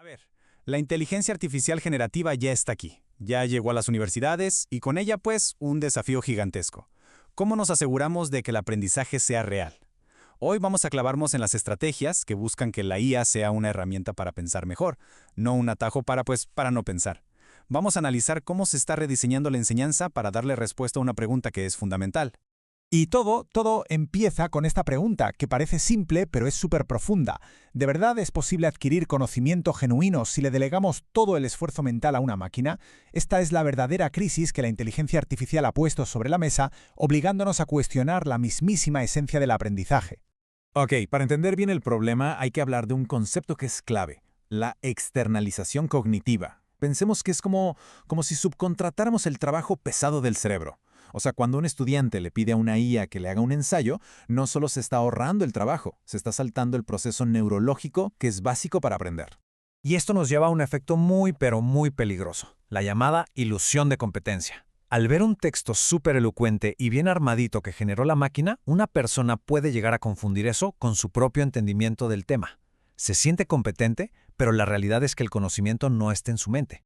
ver, la inteligencia artificial generativa ya está aquí. Ya llegó a las universidades y con ella, pues, un desafío gigantesco. ¿Cómo nos aseguramos de que el aprendizaje sea real? Hoy vamos a clavarnos en las estrategias que buscan que la IA sea una herramienta para pensar mejor, no un atajo para no pensar. Vamos a analizar cómo se está rediseñando la enseñanza para darle respuesta a una pregunta que es fundamental. Y todo empieza con esta pregunta, que parece simple, pero es súper profunda. ¿De verdad es posible adquirir conocimiento genuino si le delegamos todo el esfuerzo mental a una máquina? Esta es la verdadera crisis que la inteligencia artificial ha puesto sobre la mesa, obligándonos a cuestionar la mismísima esencia del aprendizaje. Ok, para entender bien el problema hay que hablar de un concepto que es clave, la externalización cognitiva. Pensemos que es como si subcontratáramos el trabajo pesado del cerebro. O sea, cuando un estudiante le pide a una IA que le haga un ensayo, no solo se está ahorrando el trabajo, se está saltando el proceso neurológico que es básico para aprender. Y esto nos lleva a un efecto pero muy peligroso, la llamada ilusión de competencia. Al ver un texto súper elocuente y bien armadito que generó la máquina, una persona puede llegar a confundir eso con su propio entendimiento del tema. Se siente competente, pero la realidad es que el conocimiento no está en su mente.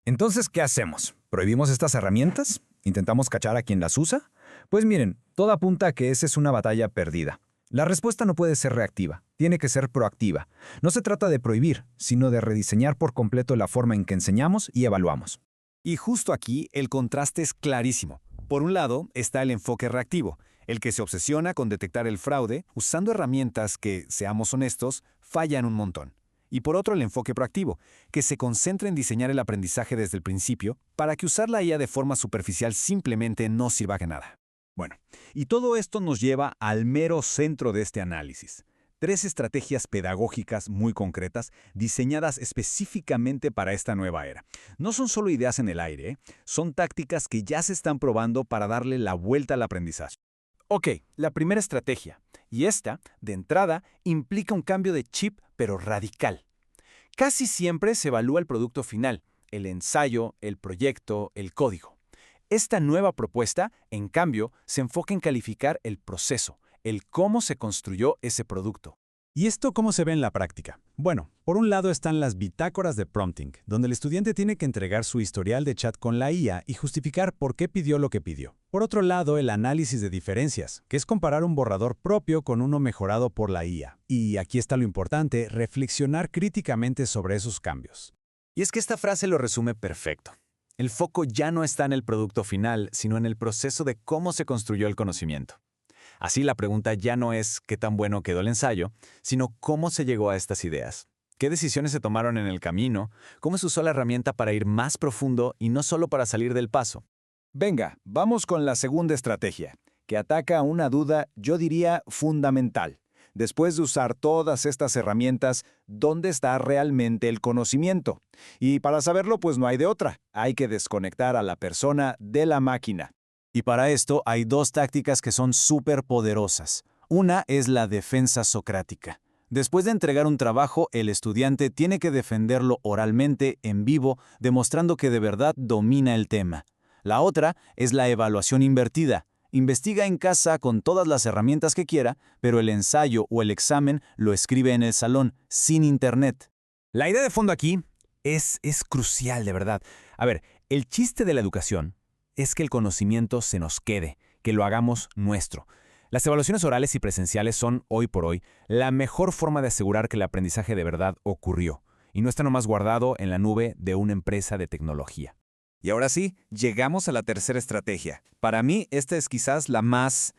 Entonces, ¿qué hacemos? ¿Prohibimos estas herramientas? ¿Intentamos cachar a quien las usa? Pues miren, todo apunta a que esa es una batalla perdida. La respuesta no puede ser reactiva, tiene que ser proactiva. No se trata de prohibir, sino de rediseñar por completo la forma en que enseñamos y evaluamos. Y justo aquí el contraste es clarísimo. Por un lado está el enfoque reactivo, el que se obsesiona con detectar el fraude usando herramientas que, seamos honestos, fallan un montón. Y por otro el enfoque proactivo, que se concentra en diseñar el aprendizaje desde el principio para que usar la IA de forma superficial simplemente no sirva de nada. Bueno, y todo esto nos lleva al mero centro de este análisis. 3 estrategias pedagógicas muy concretas diseñadas específicamente para esta nueva era. No son solo ideas en el aire, son tácticas que ya se están probando para darle la vuelta al aprendizaje. Ok, la primera estrategia, y esta, de entrada, implica un cambio de chip, pero radical. Casi siempre se evalúa el producto final, el ensayo, el proyecto, el código. Esta nueva propuesta, en cambio, se enfoca en calificar el proceso, el cómo se construyó ese producto. ¿Y esto cómo se ve en la práctica? Bueno, por un lado están las bitácoras de prompting, donde el estudiante tiene que entregar su historial de chat con la IA y justificar por qué pidió lo que pidió. Por otro lado, el análisis de diferencias, que es comparar un borrador propio con uno mejorado por la IA. Y aquí está lo importante, reflexionar críticamente sobre esos cambios. Y es que esta frase lo resume perfecto. El foco ya no está en el producto final, sino en el proceso de cómo se construyó el conocimiento. Así la pregunta ya no es qué tan bueno quedó el ensayo, sino cómo se llegó a estas ideas. ¿Qué decisiones se tomaron en el camino? ¿Cómo se usó la herramienta para ir más profundo y no solo para salir del paso? Venga, vamos con la segunda estrategia, que ataca una duda, yo diría, fundamental. Después de usar todas estas herramientas, ¿dónde está realmente el conocimiento? Y para saberlo, pues no hay de otra. Hay que desconectar a la persona de la máquina. Y para esto hay 2 tácticas que son súper poderosas. Una es la defensa socrática. Después de entregar un trabajo, el estudiante tiene que defenderlo oralmente, en vivo, demostrando que de verdad domina el tema. La otra es la evaluación invertida. Investiga en casa con todas las herramientas que quiera, pero el ensayo o el examen lo escribe en el salón, sin internet. La idea de fondo aquí es crucial, de verdad. A ver, el chiste de la educación es que el conocimiento se nos quede, que lo hagamos nuestro. Las evaluaciones orales y presenciales son, hoy por hoy, la mejor forma de asegurar que el aprendizaje de verdad ocurrió, y no está nomás guardado en la nube de una empresa de tecnología. Y ahora sí, llegamos a la tercera estrategia. Para mí, esta es quizás la más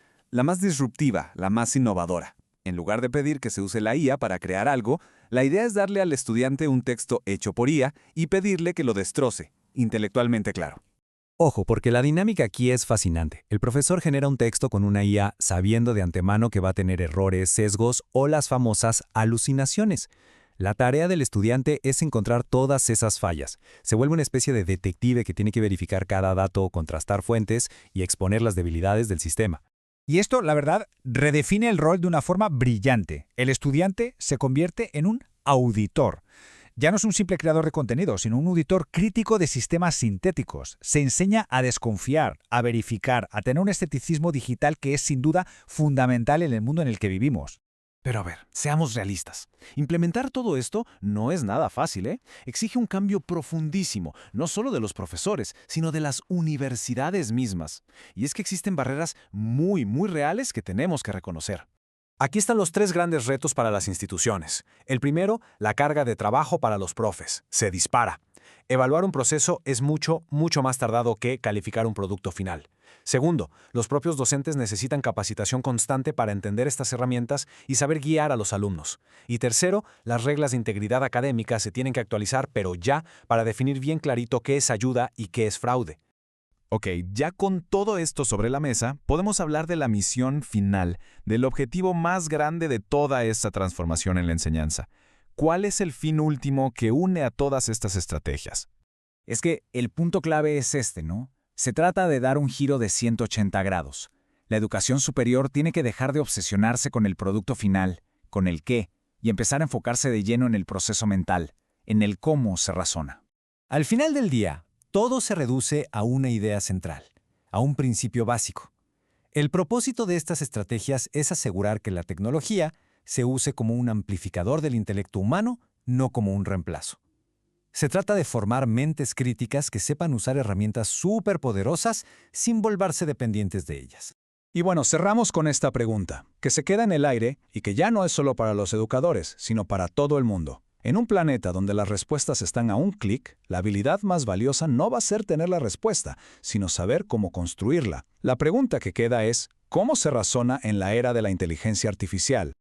disruptiva, la más innovadora. En lugar de pedir que se use la IA para crear algo, la idea es darle al estudiante un texto hecho por IA y pedirle que lo destroce, intelectualmente claro. Ojo, porque la dinámica aquí es fascinante. El profesor genera un texto con una IA sabiendo de antemano que va a tener errores, sesgos o las famosas alucinaciones. La tarea del estudiante es encontrar todas esas fallas. Se vuelve una especie de detective que tiene que verificar cada dato, contrastar fuentes y exponer las debilidades del sistema. Y esto, la verdad, redefine el rol de una forma brillante. El estudiante se convierte en un auditor. Ya no es un simple creador de contenido, sino un auditor crítico de sistemas sintéticos. Se enseña a desconfiar, a verificar, a tener un escepticismo digital que es sin duda fundamental en el mundo en el que vivimos. Pero a ver, seamos realistas. Implementar todo esto no es nada fácil, ¿eh? Exige un cambio profundísimo, no solo de los profesores, sino de las universidades mismas. Y es que existen barreras muy reales que tenemos que reconocer. Aquí están los 3 grandes retos para las instituciones. El primero, la carga de trabajo para los profes. Se dispara. Evaluar un proceso es mucho más tardado que calificar un producto final. Segundo, los propios docentes necesitan capacitación constante para entender estas herramientas y saber guiar a los alumnos. Y tercero, las reglas de integridad académica se tienen que actualizar, pero ya, para definir bien clarito qué es ayuda y qué es fraude. Ok, ya con todo esto sobre la mesa, podemos hablar de la misión final, del objetivo más grande de toda esta transformación en la enseñanza. ¿Cuál es el fin último que une a todas estas estrategias? Es que el punto clave es este, ¿no? Se trata de dar un giro de 180 grados. La educación superior tiene que dejar de obsesionarse con el producto final, con el qué, y empezar a enfocarse de lleno en el proceso mental, en el cómo se razona. Al final del día, todo se reduce a una idea central, a un principio básico. El propósito de estas estrategias es asegurar que la tecnología se use como un amplificador del intelecto humano, no como un reemplazo. Se trata de formar mentes críticas que sepan usar herramientas superpoderosas sin volverse dependientes de ellas. Y bueno, cerramos con esta pregunta, que se queda en el aire y que ya no es solo para los educadores, sino para todo el mundo. En un planeta donde las respuestas están a un clic, la habilidad más valiosa no va a ser tener la respuesta, sino saber cómo construirla. La pregunta que queda es, ¿cómo se razona en la era de la inteligencia artificial?